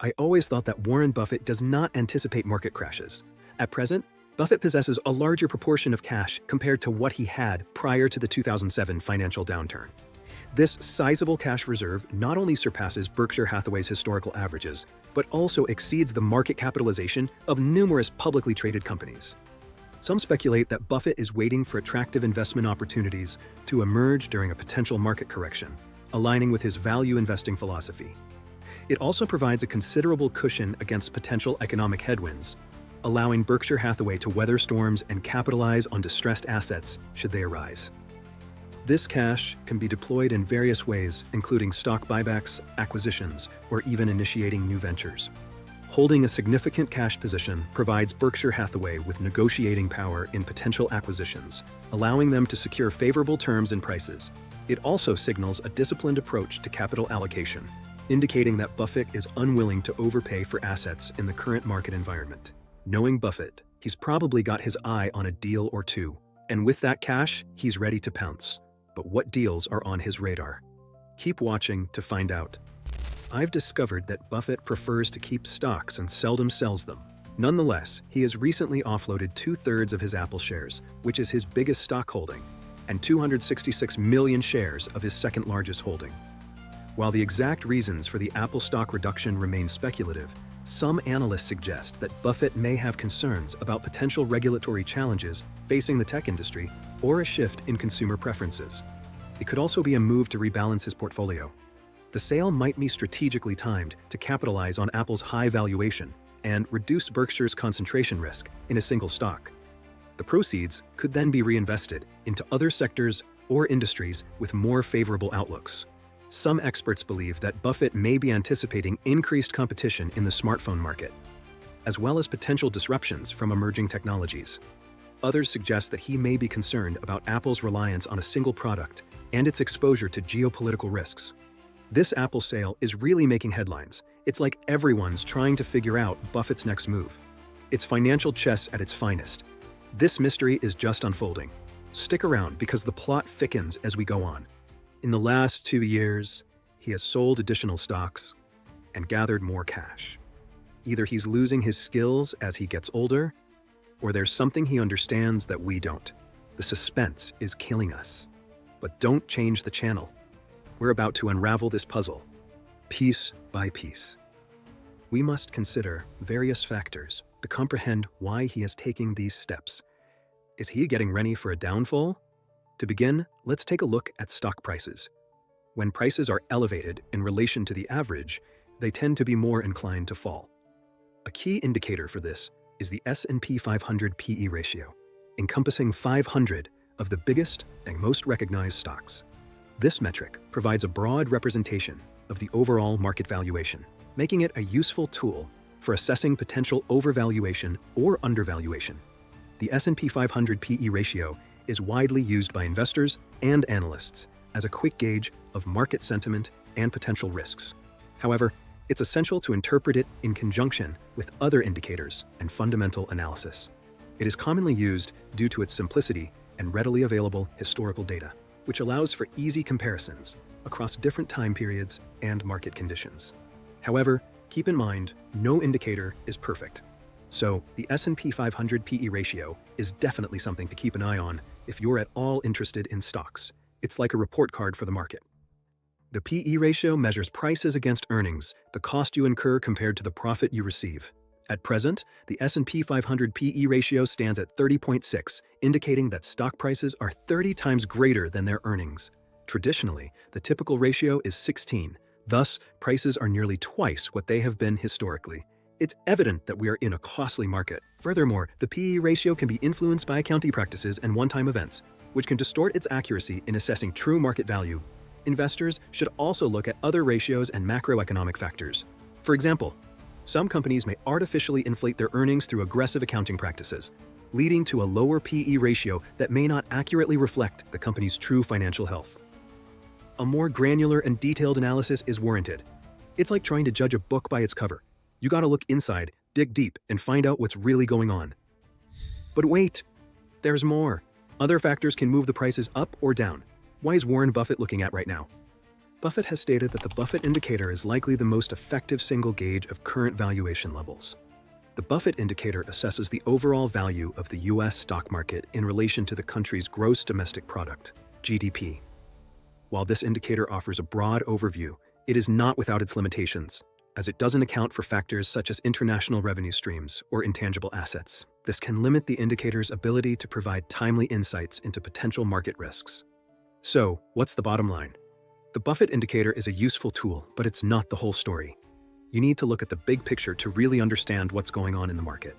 I always thought that Warren Buffett does not anticipate market crashes. At present, Buffett possesses a larger proportion of cash compared to what he had prior to the 2007 financial downturn. This sizable cash reserve not only surpasses Berkshire Hathaway's historical averages, but also exceeds the market capitalization of numerous publicly traded companies. Some speculate that Buffett is waiting for attractive investment opportunities to emerge during a potential market correction, aligning with his value investing philosophy. It also provides a considerable cushion against potential economic headwinds, allowing Berkshire Hathaway to weather storms and capitalize on distressed assets should they arise. This cash can be deployed in various ways, including stock buybacks, acquisitions, or even initiating new ventures. Holding a significant cash position provides Berkshire Hathaway with negotiating power in potential acquisitions, allowing them to secure favorable terms and prices. It also signals a disciplined approach to capital allocation, indicating that Buffett is unwilling to overpay for assets in the current market environment. Knowing Buffett, he's probably got his eye on a deal or two, and with that cash, he's ready to pounce. But what deals are on his radar? Keep watching to find out. I've discovered that Buffett prefers to keep stocks and seldom sells them. Nonetheless, he has recently offloaded 2/3 of his Apple shares, which is his biggest stock holding, and 266 million shares of his second largest holding. While the exact reasons for the Apple stock reduction remain speculative, some analysts suggest that Buffett may have concerns about potential regulatory challenges facing the tech industry or a shift in consumer preferences. It could also be a move to rebalance his portfolio. The sale might be strategically timed to capitalize on Apple's high valuation and reduce Berkshire's concentration risk in a single stock. The proceeds could then be reinvested into other sectors or industries with more favorable outlooks. Some experts believe that Buffett may be anticipating increased competition in the smartphone market, as well as potential disruptions from emerging technologies. Others suggest that he may be concerned about Apple's reliance on a single product and its exposure to geopolitical risks. This Apple sale is really making headlines. It's like everyone's trying to figure out Buffett's next move. It's financial chess at its finest. This mystery is just unfolding. Stick around because the plot thickens as we go on. In the last 2 years, he has sold additional stocks and gathered more cash. Either he's losing his skills as he gets older, or there's something he understands that we don't. The suspense is killing us. But don't change the channel. We're about to unravel this puzzle, piece by piece. We must consider various factors to comprehend why he is taking these steps. Is he getting ready for a downfall? To begin, let's take a look at stock prices. When prices are elevated in relation to the average, they tend to be more inclined to fall. A key indicator for this is the S&P 500 PE ratio, encompassing 500 of the biggest and most recognized stocks. This metric provides a broad representation of the overall market valuation, making it a useful tool for assessing potential overvaluation or undervaluation. The S&P 500 PE ratio is widely used by investors and analysts as a quick gauge of market sentiment and potential risks. However, it's essential to interpret it in conjunction with other indicators and fundamental analysis. It is commonly used due to its simplicity and readily available historical data, which allows for easy comparisons across different time periods and market conditions. However, keep in mind, no indicator is perfect. So, the S&P 500 PE ratio is definitely something to keep an eye on if you're at all interested in stocks. It's like a report card for the market. The PE ratio measures prices against earnings, the cost you incur compared to the profit you receive. At present, the S&P 500 PE ratio stands at 30.6, indicating that stock prices are 30 times greater than their earnings. Traditionally, the typical ratio is 16. Thus, prices are nearly twice what they have been historically. It's evident that we are in a costly market. Furthermore, the PE ratio can be influenced by accounting practices and one-time events, which can distort its accuracy in assessing true market value. Investors should also look at other ratios and macroeconomic factors. For example, some companies may artificially inflate their earnings through aggressive accounting practices, leading to a lower PE ratio that may not accurately reflect the company's true financial health. A more granular and detailed analysis is warranted. It's like trying to judge a book by its cover. You gotta look inside, dig deep, and find out what's really going on. But wait, there's more. Other factors can move the prices up or down. What is Warren Buffett looking at right now? Buffett has stated that the Buffett Indicator is likely the most effective single gauge of current valuation levels. The Buffett Indicator assesses the overall value of the U.S. stock market in relation to the country's gross domestic product, GDP. While this indicator offers a broad overview, it is not without its limitations, as it doesn't account for factors such as international revenue streams or intangible assets. This can limit the indicator's ability to provide timely insights into potential market risks. So, what's the bottom line? The Buffett Indicator is a useful tool, but it's not the whole story. You need to look at the big picture to really understand what's going on in the market.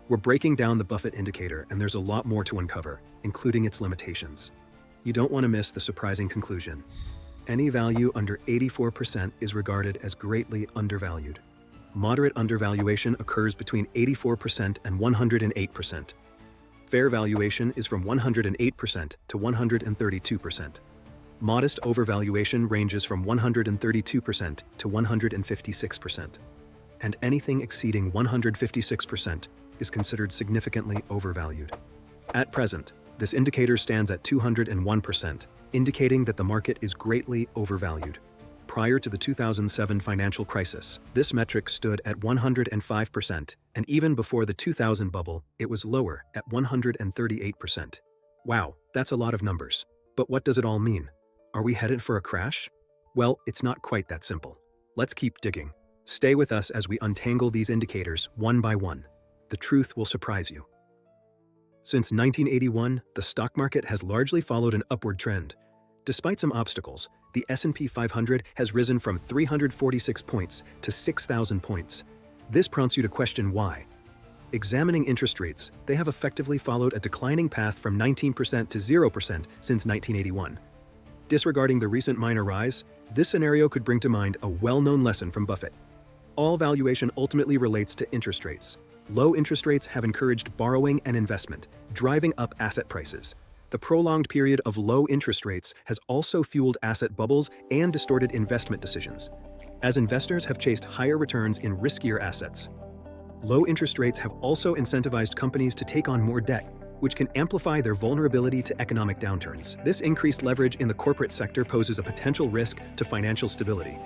We're breaking down the Buffett Indicator, and there's a lot more to uncover, including its limitations. You don't want to miss the surprising conclusion. Any value under 84% is regarded as greatly undervalued. Moderate undervaluation occurs between 84% and 108%. Fair valuation is from 108% to 132%. Modest overvaluation ranges from 132% to 156%. And anything exceeding 156% is considered significantly overvalued. At present, this indicator stands at 201%, indicating that the market is greatly overvalued. Prior to the 2007 financial crisis, this metric stood at 105%, and even before the 2000 bubble, it was lower at 138%. Wow, that's a lot of numbers. But what does it all mean? Are we headed for a crash? Well, it's not quite that simple. Let's keep digging. Stay with us as we untangle these indicators one by one. The truth will surprise you. Since 1981, the stock market has largely followed an upward trend. Despite some obstacles, the S&P 500 has risen from 346 points to 6,000 points. This prompts you to question why. Examining interest rates, they have effectively followed a declining path from 19% to 0% since 1981. Disregarding the recent minor rise, this scenario could bring to mind a well-known lesson from Buffett. All valuation ultimately relates to interest rates. Low interest rates have encouraged borrowing and investment, driving up asset prices. The prolonged period of low interest rates has also fueled asset bubbles and distorted investment decisions, as investors have chased higher returns in riskier assets. Low interest rates have also incentivized companies to take on more debt, which can amplify their vulnerability to economic downturns. This increased leverage in the corporate sector poses a potential risk to financial stability.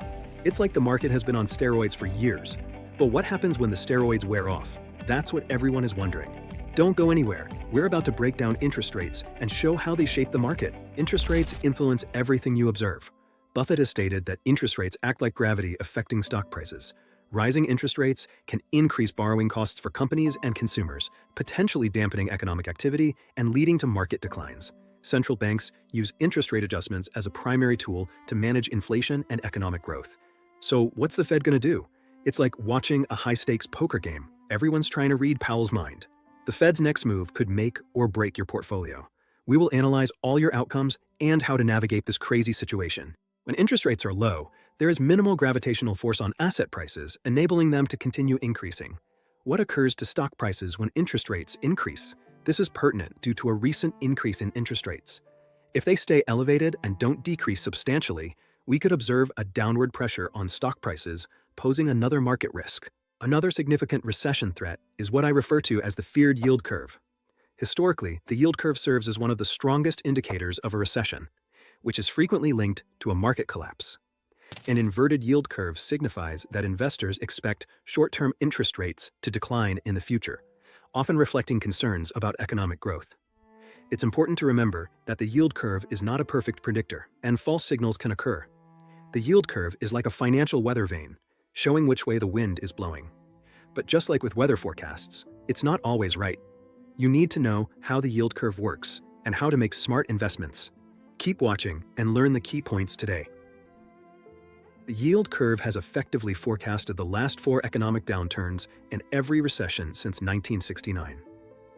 It's like the market has been on steroids for years. But what happens when the steroids wear off? That's what everyone is wondering. Don't go anywhere. We're about to break down interest rates and show how they shape the market. Interest rates influence everything you observe. Buffett has stated that interest rates act like gravity affecting stock prices. Rising interest rates can increase borrowing costs for companies and consumers, potentially dampening economic activity and leading to market declines. Central banks use interest rate adjustments as a primary tool to manage inflation and economic growth. So what's the Fed going to do? It's like watching a high-stakes poker game. Everyone's trying to read Powell's mind. The Fed's next move could make or break your portfolio. We will analyze all your outcomes and how to navigate this crazy situation. When interest rates are low, there is minimal gravitational force on asset prices, enabling them to continue increasing. What occurs to stock prices when interest rates increase? This is pertinent due to a recent increase in interest rates. If they stay elevated and don't decrease substantially, we could observe a downward pressure on stock prices, posing another market risk. Another significant recession threat is what I refer to as the feared yield curve. Historically, the yield curve serves as one of the strongest indicators of a recession, which is frequently linked to a market collapse. An inverted yield curve signifies that investors expect short-term interest rates to decline in the future, often reflecting concerns about economic growth. It's important to remember that the yield curve is not a perfect predictor, and false signals can occur. The yield curve is like a financial weather vane, showing which way the wind is blowing. But just like with weather forecasts, it's not always right. You need to know how the yield curve works and how to make smart investments. Keep watching and learn the key points today. The yield curve has effectively forecasted the last 4 economic downturns and every recession since 1969.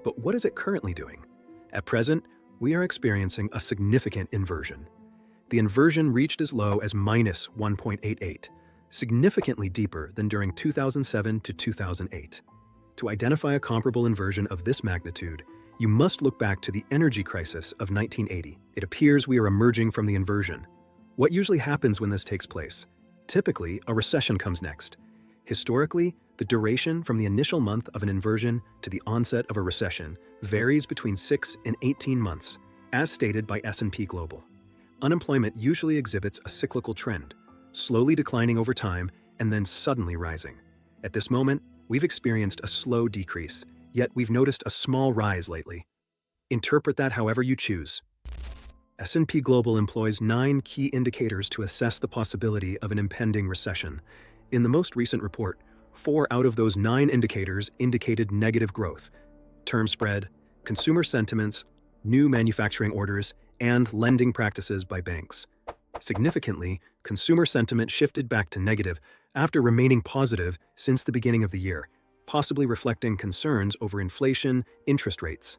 But what is it currently doing? At present, we are experiencing a significant inversion. The inversion reached as low as minus 1.88, significantly deeper than during 2007 to 2008. To identify a comparable inversion of this magnitude, you must look back to the energy crisis of 1980. It appears we are emerging from the inversion. What usually happens when this takes place? Typically, a recession comes next. Historically, the duration from the initial month of an inversion to the onset of a recession varies between 6 and 18 months, as stated by S&P Global. Unemployment usually exhibits a cyclical trend, slowly declining over time and then suddenly rising. At this moment, we've experienced a slow decrease, yet we've noticed a small rise lately. Interpret that however you choose. S&P Global employs 9 key indicators to assess the possibility of an impending recession. In the most recent report, 4 out of those 9 indicators indicated negative growth: term spread, consumer sentiments, new manufacturing orders, and lending practices by banks. Significantly, consumer sentiment shifted back to negative after remaining positive since the beginning of the year, possibly reflecting concerns over inflation, interest rates,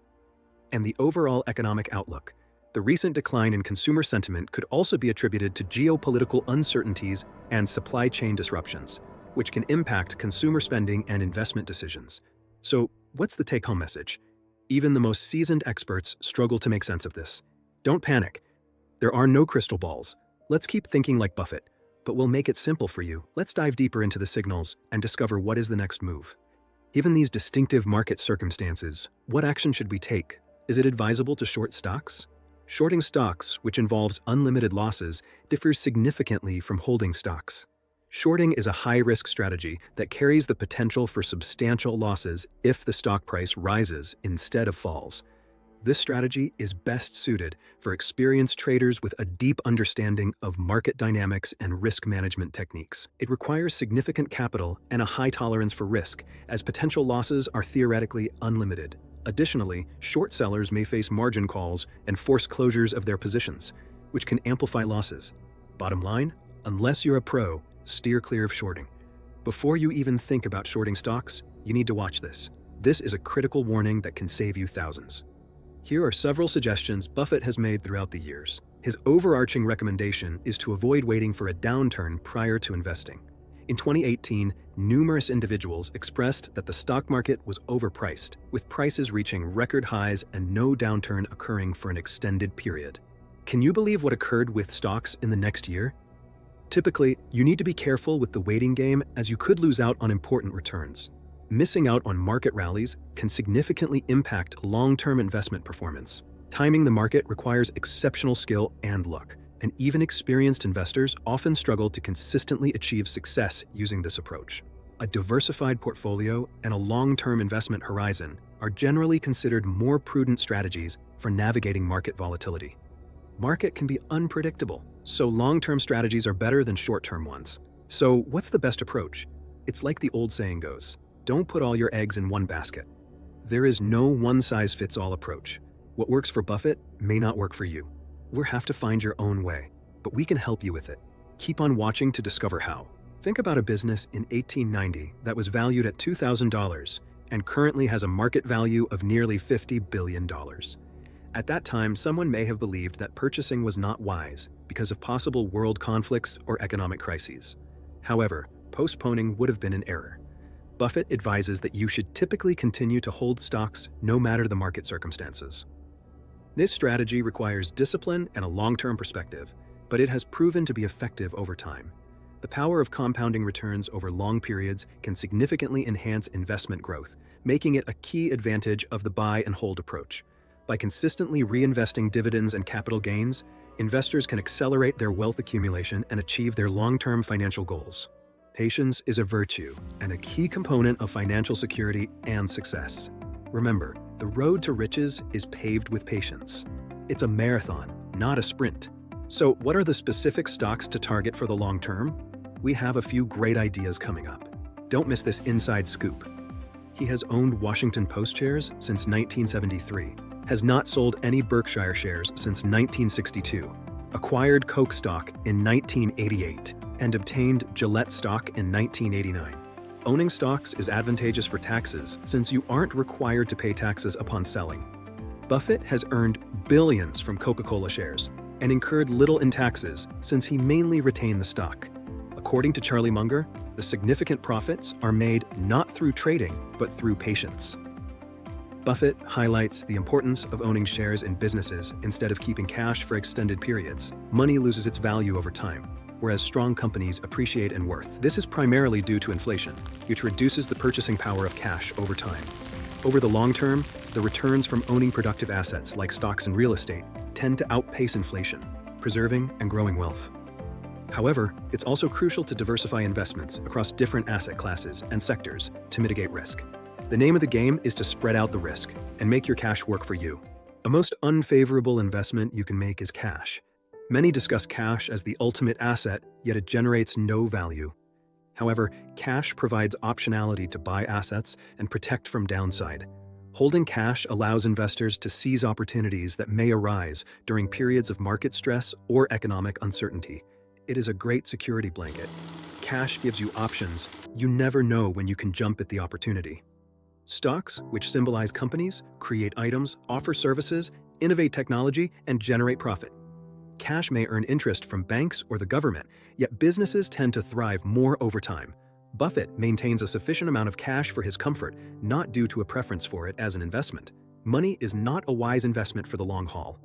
and the overall economic outlook. The recent decline in consumer sentiment could also be attributed to geopolitical uncertainties and supply chain disruptions, which can impact consumer spending and investment decisions. So, what's the take-home message? Even the most seasoned experts struggle to make sense of this. Don't panic. There are no crystal balls. Let's keep thinking like Buffett, but we'll make it simple for you. Let's dive deeper into the signals and discover what is the next move. Given these distinctive market circumstances, what action should we take? Is it advisable to short stocks? Shorting stocks, which involves unlimited losses, differs significantly from holding stocks. Shorting is a high-risk strategy that carries the potential for substantial losses if the stock price rises instead of falls. This strategy is best suited for experienced traders with a deep understanding of market dynamics and risk management techniques. It requires significant capital and a high tolerance for risk, as potential losses are theoretically unlimited. Additionally, short sellers may face margin calls and forced closures of their positions, which can amplify losses. Bottom line, unless you're a pro, steer clear of shorting. Before you even think about shorting stocks, you need to watch this. This is a critical warning that can save you thousands. Here are several suggestions Buffett has made throughout the years. His overarching recommendation is to avoid waiting for a downturn prior to investing. In 2018, numerous individuals expressed that the stock market was overpriced, with prices reaching record highs and no downturn occurring for an extended period. Can you believe what occurred with stocks in the next year? Typically, you need to be careful with the waiting game, as you could lose out on important returns. Missing out on market rallies can significantly impact long-term investment performance. Timing the market requires exceptional skill and luck, and even experienced investors often struggle to consistently achieve success using this approach. A diversified portfolio and a long-term investment horizon are generally considered more prudent strategies for navigating market volatility. Market can be unpredictable, so long-term strategies are better than short-term ones. So what's the best approach? It's like the old saying goes, don't put all your eggs in one basket. There is no one-size-fits-all approach. What works for Buffett may not work for you. We'll have to find your own way, but we can help you with it. Keep on watching to discover how. Think about a business in 1890 that was valued at $2,000 and currently has a market value of nearly $50 billion. At that time, someone may have believed that purchasing was not wise because of possible world conflicts or economic crises. However, postponing would have been an error. Buffett advises that you should typically continue to hold stocks no matter the market circumstances. This strategy requires discipline and a long-term perspective, but it has proven to be effective over time. The power of compounding returns over long periods can significantly enhance investment growth, making it a key advantage of the buy and hold approach. By consistently reinvesting dividends and capital gains, investors can accelerate their wealth accumulation and achieve their long-term financial goals. Patience is a virtue and a key component of financial security and success. Remember, the road to riches is paved with patience. It's a marathon, not a sprint. So, what are the specific stocks to target for the long term? We have a few great ideas coming up. Don't miss this inside scoop. He has owned Washington Post shares since 1973, has not sold any Berkshire shares since 1962, acquired Coke stock in 1988, and obtained Gillette stock in 1989. Owning stocks is advantageous for taxes since you aren't required to pay taxes upon selling. Buffett has earned billions from Coca-Cola shares and incurred little in taxes since he mainly retained the stock. According to Charlie Munger, the significant profits are made not through trading, but through patience. Buffett highlights the importance of owning shares in businesses instead of keeping cash for extended periods. Money loses its value over time, whereas strong companies appreciate in worth. This is primarily due to inflation, which reduces the purchasing power of cash over time. Over the long term, the returns from owning productive assets like stocks and real estate tend to outpace inflation. preserving and growing wealth. However, it's also crucial to diversify investments across different asset classes and sectors to mitigate risk. The name of the game is to spread out the risk and make your cash work for you. A most unfavorable investment you can make is cash. Many discuss cash as the ultimate asset, yet it generates no value. However, cash provides optionality to buy assets and protect from downside. Holding cash allows investors to seize opportunities that may arise during periods of market stress or economic uncertainty. It is a great security blanket. Cash gives you options. You never know when you can jump at the opportunity. Stocks, which symbolize companies, create items, offer services, innovate technology, and generate profit. Cash may earn interest from banks or the government, yet businesses tend to thrive more over time. Buffett maintains a sufficient amount of cash for his comfort, not due to a preference for it as an investment. Money is not a wise investment for the long haul.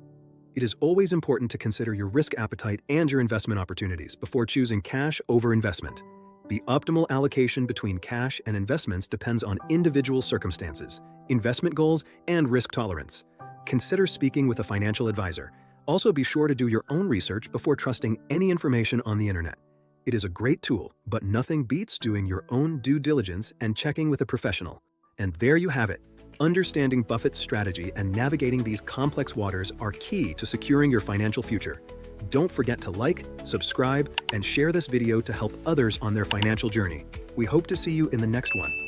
It is always important to consider your risk appetite and your investment opportunities before choosing cash over investment. The optimal allocation between cash and investments depends on individual circumstances, investment goals, and risk tolerance. Consider speaking with a financial advisor. Also, be sure to do your own research before trusting any information on the internet. It is a great tool, but nothing beats doing your own due diligence and checking with a professional. And there you have it. Understanding Buffett's strategy and navigating these complex waters are key to securing your financial future. Don't forget to like, subscribe, and share this video to help others on their financial journey. We hope to see you in the next one.